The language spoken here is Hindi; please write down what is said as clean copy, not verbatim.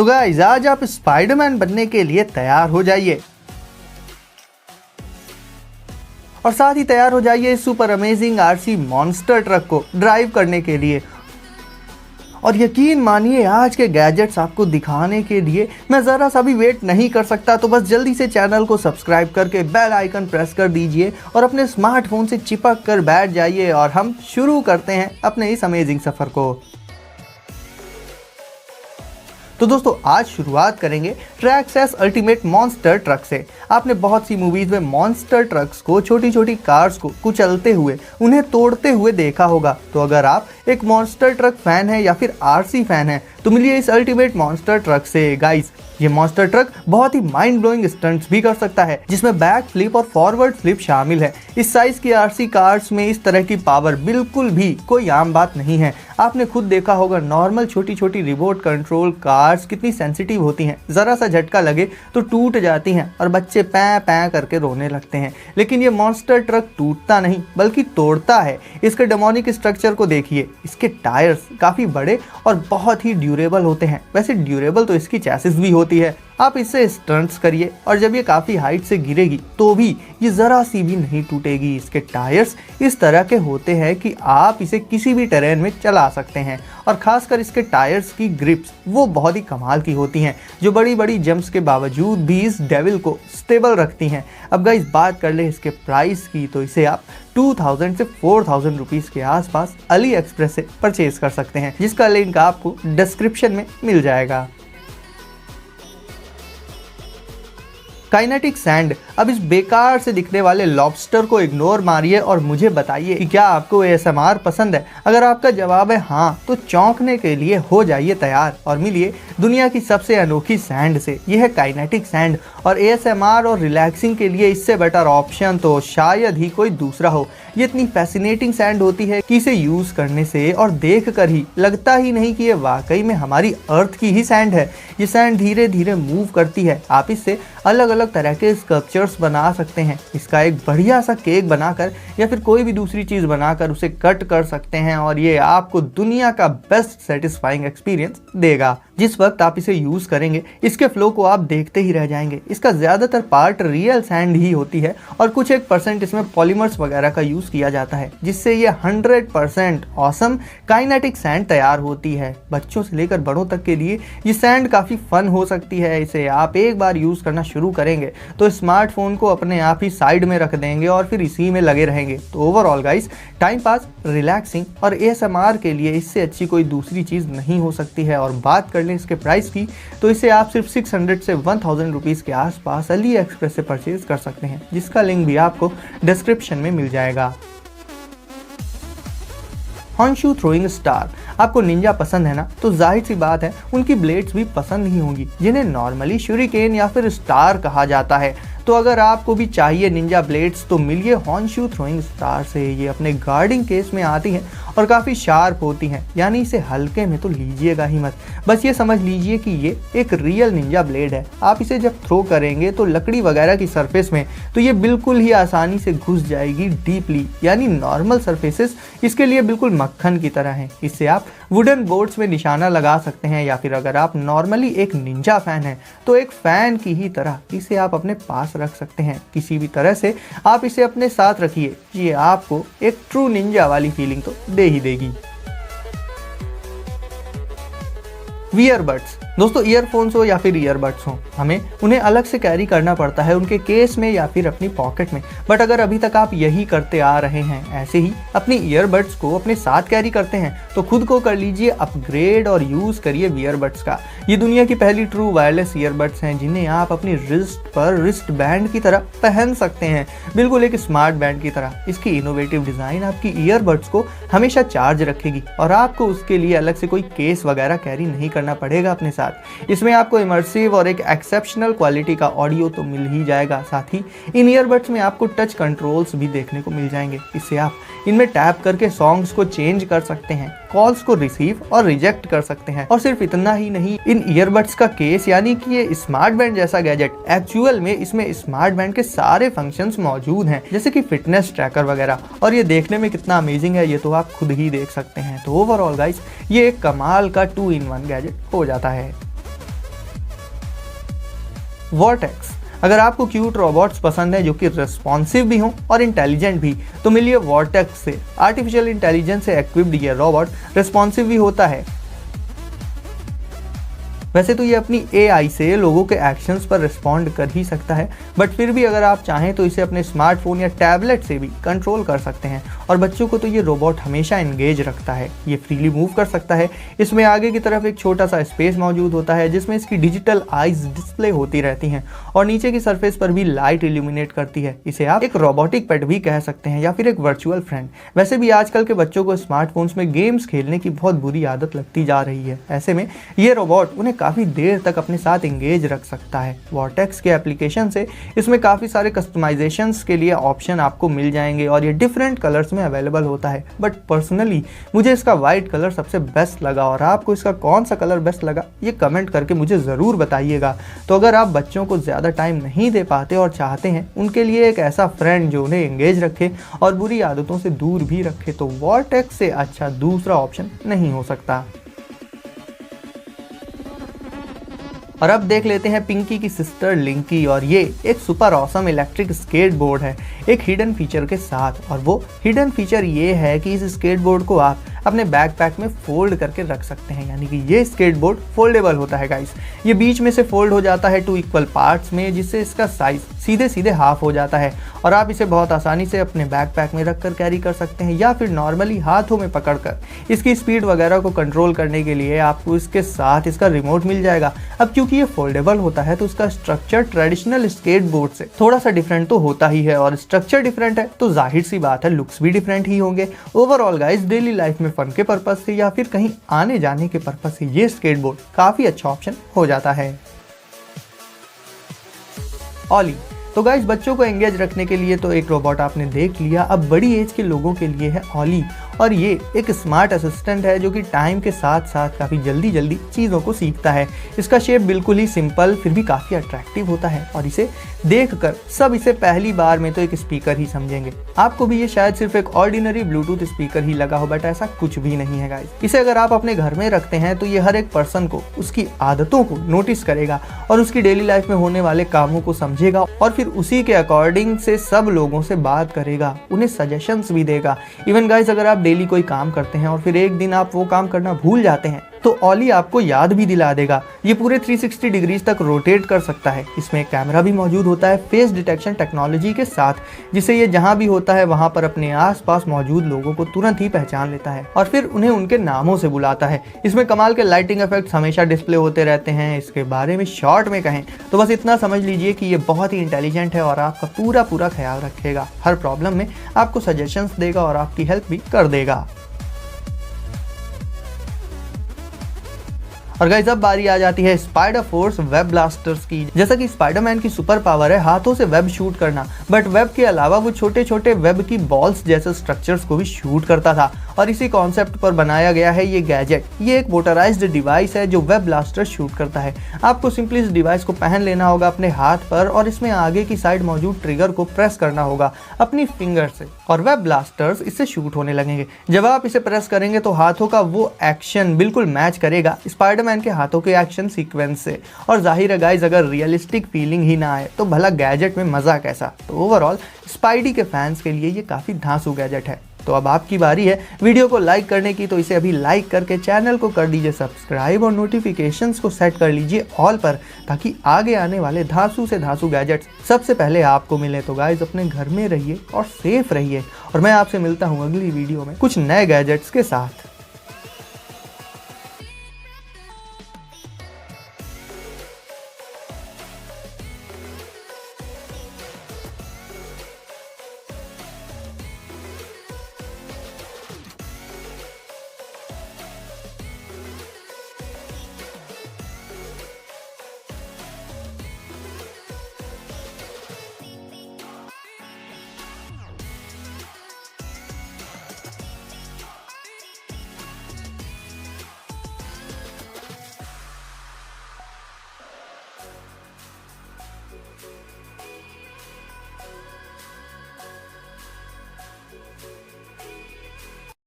तो गाइस आज आप स्पाइडरमैन बनने के लिए तैयार हो जाइए और साथ ही तैयार हो जाइए super amazing RC monster truck को ड्राइव करने के लिए। और यकीन मानिए आज के गैजेट्स आपको दिखाने के लिए मैं ज़रा सा भी वेट नहीं कर सकता। तो बस जल्दी से चैनल को सब्सक्राइब करके बेल आइकन प्रेस कर दीजिए और अपने स्मार्टफोन से चिपक कर बैठ जाइए और हम शुरू करते हैं अपने इस अमेजिंग सफ़र को। तो दोस्तों आज शुरुआत करेंगे ट्रैक्सएस अल्टीमेट मॉन्स्टर ट्रक से। आपने बहुत सी मूवीज़ में मॉन्स्टर ट्रक्स को, छोटी छोटी कार्स को कुचलते हुए, उन्हें तोड़ते हुए देखा होगा। तो अगर आप एक मॉन्स्टर ट्रक फैन है या फिर आरसी फैन है तो मिलिए इस अल्टीमेट मॉन्स्टर ट्रक से। गाइस ये मॉन्स्टर ट्रक बहुत ही माइंड ब्लोइंग स्टंट्स भी कर सकता है, जिसमें बैक फ्लिप और फॉरवर्ड फ्लिप शामिल है। इस साइज की आरसी कार्स में इस तरह की पावर बिल्कुल भी कोई आम बात नहीं है। आपने खुद देखा होगा नॉर्मल छोटी छोटी रिमोट कंट्रोल कार्स कितनी सेंसिटिव होती हैं, जरा सा झटका लगे तो टूट जाती हैं और बच्चे पैं पैं करके रोने लगते हैं। लेकिन ये मॉन्स्टर ट्रक टूटता नहीं बल्कि तोड़ता है। इसके डेमोनिक स्ट्रक्चर को देखिए, इसके टायर्स काफ़ी बड़े और बहुत ही ड्यूरेबल होते हैं। वैसे ड्यूरेबल तो इसकी चैसिस भी होती है। आप इससे स्टंट्स करिए और जब ये काफ़ी हाइट से गिरेगी तो भी ये ज़रा सी भी नहीं टूटेगी। इसके टायर्स इस तरह के होते हैं कि आप इसे किसी भी टेरेन में चला सकते हैं और ख़ासकर इसके टायर्स की ग्रिप्स वो बहुत ही कमाल की होती हैं, जो बड़ी बड़ी जंप्स के बावजूद भी इस डेविल को स्टेबल रखती हैं। अब गाइस बात कर ले इसके प्राइस की, तो इसे आप 2000 से 4000 रुपीज़ के आसपास अली एक्सप्रेस से परचेज कर सकते हैं, जिसका लिंक आपको डिस्क्रिप्शन में मिल जाएगा। Kinetic sand. अब इस बेकार से दिखने वाले लॉबस्टर को इग्नोर मारिए और मुझे बताइए कि क्या आपको एएसएमआर पसंद है। अगर आपका जवाब है हाँ तो चौंकने के लिए हो जाइए तैयार और मिलिए दुनिया की सबसे अनोखी सैंड से। यह है काइनेटिक सैंड और एएसएमआर और रिलैक्सिंग के लिए इससे बेटर ऑप्शन तो शायद ही कोई दूसरा हो। ये इतनी फैसिनेटिंग सैंड होती है कि इसे यूज़ करने से और देख कर ही लगता ही नहीं कि ये वाकई में हमारी अर्थ की ही सैंड है। ये सैंड धीरे धीरे मूव करती है। आप इससे अलग अलग तरह के स्कल्पचर्स बना सकते हैं। इसका एक बढ़िया सा केक बनाकर या फिर कोई भी दूसरी चीज़ बनाकर उसे कट कर सकते हैं और ये आपको दुनिया का बेस्ट सेटिस्फाइंग एक्सपीरियंस देगा। जिस वक्त आप इसे यूज़ करेंगे इसके फ्लो को आप देखते ही रह जाएंगे। इसका ज़्यादातर पार्ट रियल सैंड ही होती है और कुछ 1% इसमें पॉलीमर्स वगैरह का यूज़ किया जाता है, जिससे ये 100% ऑसम काइनेटिक सैंड तैयार होती है। बच्चों से लेकर बड़ों तक के लिए ये सैंड काफ़ी फन हो सकती है। इसे आप एक बार यूज़ करना शुरू करेंगे तो स्मार्टफोन को अपने आप ही साइड में रख देंगे और फिर इसी में लगे रहेंगे। तो overall guys time pass, relaxing और एएसएमआर के लिए इससे अच्छी कोई दूसरी चीज़ नहीं हो सकती है। और बात कर लें इसके प्राइस की, तो इसे आप सिर्फ 600 से 1000 रुपीज़ के आसपास अली एक्सप्रेस से परचेज कर सकते हैं, जिसका लिंक भी आपको डिस्क्रिप्शन में मिल जाएगा। हॉर्नशू थ्रोइंग स्टार। आपको निंजा पसंद है ना, तो जाहिर सी बात है उनकी ब्लेड्स भी पसंद ही होंगी, जिन्हें नॉर्मली शूरिकेन या फिर स्टार कहा जाता है। तो अगर आपको भी चाहिए निंजा ब्लेड्स तो मिलिए हॉर्नशू थ्रोइंग स्टार से। ये अपने गार्डिंग केस में आती हैं और काफ़ी शार्प होती हैं, यानी इसे हल्के में तो लीजिएगा ही मत। बस ये समझ लीजिए कि ये एक रियल निंजा ब्लेड है। आप इसे जब थ्रो करेंगे तो लकड़ी वगैरह की सरफेस में तो ये बिल्कुल ही आसानी से घुस जाएगी डीपली, यानी नॉर्मल सरफेसेस इसके लिए बिल्कुल मक्खन की तरह हैं। इससे आप वुडन बोर्ड्स में निशाना लगा सकते हैं या फिर अगर आप नॉर्मली एक निंजा फैन हैं तो एक फ़ैन की ही तरह इसे आप अपने पास रख सकते हैं। किसी भी तरह से आप इसे अपने साथ रखिए, ये आपको एक ट्रू निंजा वाली फीलिंग तो दे ही देगी। ईयरबड्स। दोस्तों ईयरफोन्स हो या फिर ईयरबड्स हो, हमें उन्हें अलग से कैरी करना पड़ता है उनके केस में या फिर अपनी पॉकेट में। बट अगर अभी तक आप यही करते आ रहे हैं, ऐसे ही अपनी ईयरबड्स को अपने साथ कैरी करते हैं, तो खुद को कर लीजिए अपग्रेड और यूज़ करिए ईयरबड्स का। ये दुनिया की पहली ट्रू वायरलेस ईयरबड्स हैं, जिन्हें आप अपनी रिस्ट पर रिस्ट बैंड की तरह पहन सकते हैं, बिल्कुल एक स्मार्ट बैंड की तरह। इसकी इनोवेटिव डिज़ाइन आपकी ईयरबड्स को हमेशा चार्ज रखेगी और आपको उसके लिए अलग से कोई केस वगैरह कैरी नहीं करना पड़ेगा अपने साथ। इसमें आपको इमर्सिव और एक एक्सेप्शनल क्वालिटी का ऑडियो तो मिल ही जाएगा, साथ ही इन ईयरबड्स में आपको टच कंट्रोल्स भी देखने को मिल जाएंगे। इससे आप इनमें टैप करके सॉन्ग्स को चेंज कर सकते हैं, कॉल्स को रिसीव और रिजेक्ट कर सकते हैं। और सिर्फ इतना ही नहीं, इन ईयरबड्स का केस यानी कि ये स्मार्ट बैंड जैसा गैजेट, एक्चुअल में इसमें स्मार्ट बैंड के सारे फंक्शंस मौजूद हैं, जैसे कि फिटनेस ट्रैकर वगैरह। और ये देखने में कितना अमेजिंग है ये तो आप खुद ही देख सकते हैं। तो ओवरऑल गाइस ये एक कमाल का 2-in-1 गैजेट हो जाता है। वर्टेक्स। अगर आपको क्यूट रोबोट्स पसंद है जो कि रिस्पॉन्सिव भी हों और इंटेलिजेंट भी, तो मिलिए वर्टेक्स से। आर्टिफिशियल इंटेलिजेंस से इक्विप्ड ये रोबोट रिस्पॉन्सिव भी होता है। वैसे तो ये अपनी AI से लोगों के एक्शंस पर रिस्पॉन्ड कर ही सकता है, बट फिर भी अगर आप चाहें तो इसे अपने स्मार्टफोन या टैबलेट से भी कंट्रोल कर सकते हैं। और बच्चों को तो ये रोबोट हमेशा एंगेज रखता है। ये फ्रीली मूव कर सकता है। इसमें आगे की तरफ एक छोटा सा स्पेस मौजूद होता है जिसमें इसकी डिजिटल आईज डिस्प्ले होती रहती हैं और नीचे की सरफेस पर भी लाइट इल्यूमिनेट करती है। इसे आप एक रोबोटिक पेट भी कह सकते हैं या फिर एक वर्चुअल फ्रेंड। वैसे भी आजकल के बच्चों को स्मार्टफोन्स में गेम्स खेलने की बहुत बुरी आदत लगती जा रही है। ऐसे में ये रोबोट उन्हें काफ़ी देर तक अपने साथ एंगेज रख सकता है। वर्टेक्स के एप्लीकेशन से इसमें काफ़ी सारे कस्टमाइजेशंस के लिए ऑप्शन आपको मिल जाएंगे और ये डिफरेंट कलर्स में अवेलेबल होता है। बट पर्सनली मुझे इसका वाइट कलर सबसे बेस्ट लगा और आपको इसका कौन सा कलर बेस्ट लगा ये कमेंट करके मुझे ज़रूर बताइएगा। तो अगर आप बच्चों को ज़्यादा टाइम नहीं दे पाते और चाहते हैं उनके लिए एक ऐसा फ्रेंड जो उन्हें एंगेज रखे और बुरी आदतों से दूर भी रखे, तो वर्टेक्स से अच्छा दूसरा ऑप्शन नहीं हो सकता। और अब देख लेते हैं पिंकी की सिस्टर लिंकी, और ये एक सुपर ऑसम इलेक्ट्रिक स्केटबोर्ड है एक हिडन फीचर के साथ। और वो हिडन फीचर ये है कि इस स्केटबोर्ड को आप अपने बैकपैक में फोल्ड करके रख सकते हैं, यानी कि ये स्केटबोर्ड फोल्डेबल होता है गाइस। ये बीच में से फोल्ड हो जाता है 2 इक्वल पार्ट्स में, जिससे इसका साइज सीधे सीधे हाफ हो जाता है और आप इसे बहुत आसानी से अपने बैकपैक में रखकर कैरी कर सकते हैं या फिर नॉर्मली हाथों में पकड़कर। इसकी स्पीड वगैरह को कंट्रोल करने के लिए आपको इसके साथ इसका रिमोट मिल जाएगा। अब क्योंकि ये फोल्डेबल होता है तो उसका स्ट्रक्चर ट्रेडिशनल स्केटबोर्ड से थोड़ा सा डिफरेंट तो होता ही है, और स्ट्रक्चर डिफरेंट है तो जाहिर सी बात है लुक्स भी डिफरेंट ही होंगे। ओवरऑल गाइस डेली लाइफ में फन के पर्पज से या फिर कहीं आने जाने के पर्पज से ये स्केटबोर्ड काफी अच्छा ऑप्शन हो जाता है। ऑली। तो गाइस बच्चों को एंगेज रखने के लिए तो एक रोबोट आपने देख लिया, अब बड़ी एज के लोगों के लिए है ऑली। और ये एक स्मार्ट असिस्टेंट है जो कि टाइम के साथ साथ काफ़ी जल्दी जल्दी चीज़ों को सीखता है। इसका शेप बिल्कुल ही सिंपल फिर भी काफ़ी अट्रैक्टिव होता है और इसे देखकर सब इसे पहली बार में तो एक स्पीकर ही समझेंगे। आपको भी ये शायद सिर्फ एक ऑर्डिनरी ब्लूटूथ स्पीकर ही लगा हो, बट ऐसा कुछ भी नहीं है गाइस। इसे अगर आप अपने घर में रखते हैं तो ये हर एक पर्सन को उसकी आदतों को नोटिस करेगा और उसकी डेली लाइफ में होने वाले कामों को समझेगा और फिर उसी के अकॉर्डिंग से सब लोगों से बात करेगा, उन्हें सजेशंस भी देगा। इवन गाइस अगर आप डेली कोई काम करते हैं और फिर एक दिन आप वो काम करना भूल जाते हैं तो ऑली आपको याद भी दिला देगा। ये पूरे 360 डिग्रीज तक रोटेट कर सकता है। इसमें एक कैमरा भी मौजूद होता है फेस डिटेक्शन टेक्नोलॉजी के साथ, जिससे ये जहां भी होता है वहां पर अपने आसपास मौजूद लोगों को तुरंत ही पहचान लेता है और फिर उन्हें उनके नामों से बुलाता है। इसमें कमाल के लाइटिंग इफेक्ट्स हमेशा डिस्प्ले होते रहते हैं। इसके बारे में शॉर्ट में कहें तो बस इतना समझ लीजिए कि ये बहुत ही इंटेलिजेंट है और आपका पूरा ख्याल रखेगा। हर प्रॉब्लम में आपको सजेशंस देगा और आपकी हेल्प भी कर देगा। और गाइस अब बारी आ जाती है स्पाइडर फोर्स वेब ब्लास्टर्स की। जैसा कि स्पाइडरमैन की सुपर पावर है हाथों से वेब शूट करना, बट वेब के अलावा वो छोटे छोटे वेब की बॉल्स जैसे स्ट्रक्चर्स को भी शूट करता था और इसी कॉन्सेप्ट पर बनाया गया है ये गैजेट। ये एक मोटराइज्ड डिवाइस है जो वेब ब्लास्टर शूट करता है। आपको सिंपली इस डिवाइस को पहन लेना होगा अपने हाथ पर और इसमें आगे की साइड मौजूद ट्रिगर को प्रेस करना होगा अपनी फिंगर से और वेब ब्लास्टर्स इससे शूट होने लगेंगे। जब आप इसे प्रेस करेंगे तो हाथों का वो एक्शन बिल्कुल मैच करेगा स्पाइडरमैन के हाथों के एक्शन सीक्वेंस से। और जाहिर है गाइस अगर रियलिस्टिक फीलिंग ही ना आए तो भला गैजेट में मजा कैसा। तो ओवरऑल स्पाइडी के फैंस के लिए ये काफी धांसू गैजेट है। तो अब आपकी बारी है वीडियो को लाइक करने की, तो इसे अभी लाइक करके चैनल को कर दीजिए सब्सक्राइब और नोटिफिकेशंस को सेट कर लीजिए ऑल पर, ताकि आगे आने वाले धांसू से धांसू गैजेट्स सबसे पहले आपको मिले। तो गाइस अपने घर में रहिए और सेफ रहिए और मैं आपसे मिलता हूँ अगली वीडियो में कुछ नए गैजेट्स के साथ।